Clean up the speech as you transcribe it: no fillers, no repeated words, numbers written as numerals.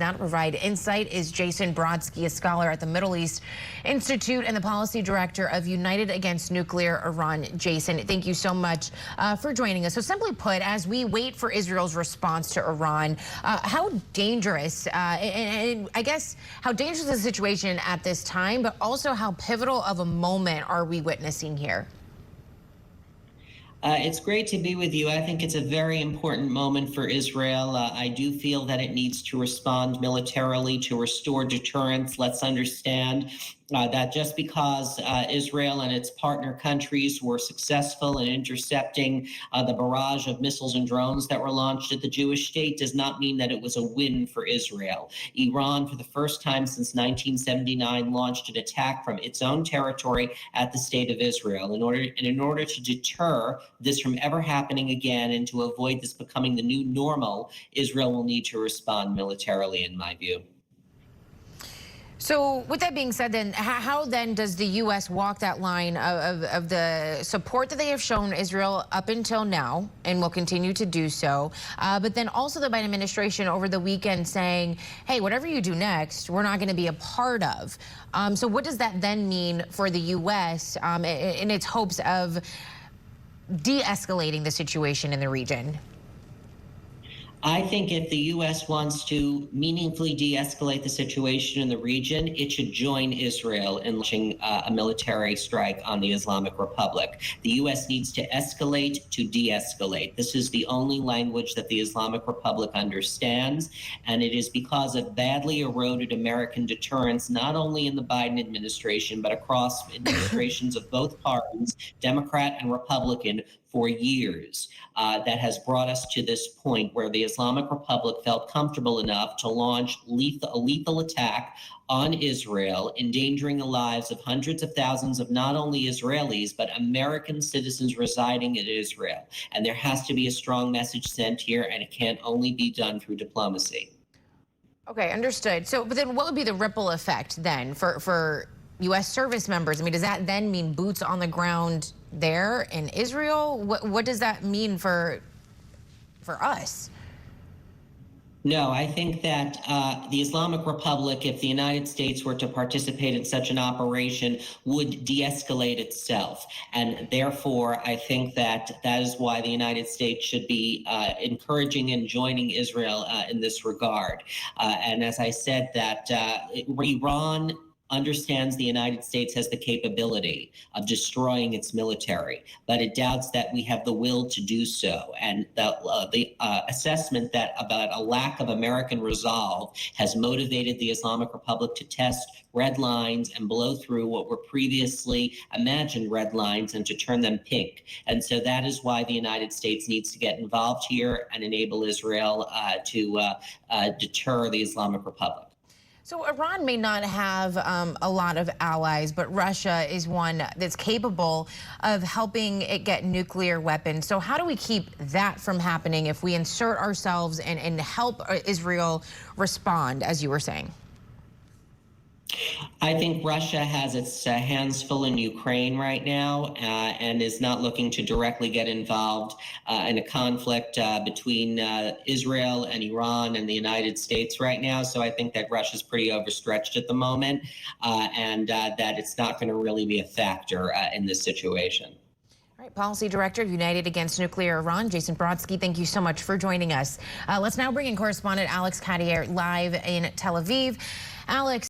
Now to provide insight is Jason Brodsky, a scholar at the Middle East Institute and the policy director of United Against Nuclear Iran. Jason, thank you so much for joining us. So simply put, as we wait for Israel's response to Iran, how dangerous, and I guess how dangerous is the situation at this time, but also how pivotal of a moment are we witnessing here? It's great to be with you. I think it's a very important moment for Israel. I do feel that it needs to respond militarily to restore deterrence. Let's understand that just because Israel and its partner countries were successful in intercepting the barrage of missiles and drones that were launched at the Jewish state does not mean that it was a win for Israel. Iran, for the first time since 1979, launched an attack from its own territory at the state of Israel. In order to deter this from ever happening again and to avoid this becoming the new normal, Israel will need to respond militarily, in my view. So with that being said, then how then does the U.S. walk that line of the support that they have shown Israel up until now and will continue to do so, but then also the Biden administration over the weekend saying, hey, whatever you do next, we're not going to be a part of. So what does that then mean for the U.S. In its hopes of de-escalating the situation in the region? I think if the U.S. wants to meaningfully de-escalate the situation in the region, it should join Israel in launching a military strike on the Islamic Republic. The U.S. needs to escalate to de-escalate. This is the only language that the Islamic Republic understands, and it is because of badly eroded American deterrence, not only in the Biden administration, but across administrations of both parties, Democrat and Republican, for years, that has brought us to this point where the Islamic Republic felt comfortable enough to launch a lethal attack on Israel, endangering the lives of hundreds of thousands of not only Israelis, but American citizens residing in Israel. And there has to be a strong message sent here, and it can't only be done through diplomacy. Okay, understood. So, but then what would be the ripple effect then for U.S. service members? I mean, does that then mean boots on the ground there in Israel? What does that mean for us? No, I think that the Islamic Republic, if the United States were to participate in such an operation, would de-escalate itself. And therefore, I think that that is why the United States should be encouraging and joining Israel in this regard. And as I said, that Iran understands the United States has the capability of destroying its military, but it doubts that we have the will to do so. And the assessment that about a lack of American resolve has motivated the Islamic Republic to test red lines and blow through what were previously imagined red lines and to turn them pink. And so that is why the United States needs to get involved here and enable Israel to deter the Islamic Republic. So Iran may not have a lot of allies, but Russia is one that's capable of helping it get nuclear weapons. So how do we keep that from happening if we insert ourselves and help Israel respond, as you were saying? I think Russia has its hands full in Ukraine right now and is not looking to directly get involved in a conflict between Israel and Iran and the United States right now. So I think that Russia's pretty overstretched at the moment and that it's not going to really be a factor in this situation. All right, Policy Director, United Against Nuclear Iran, Jason Brodsky, thank you so much for joining us. Let's now bring in correspondent Alex Cadier live in Tel Aviv. Alex.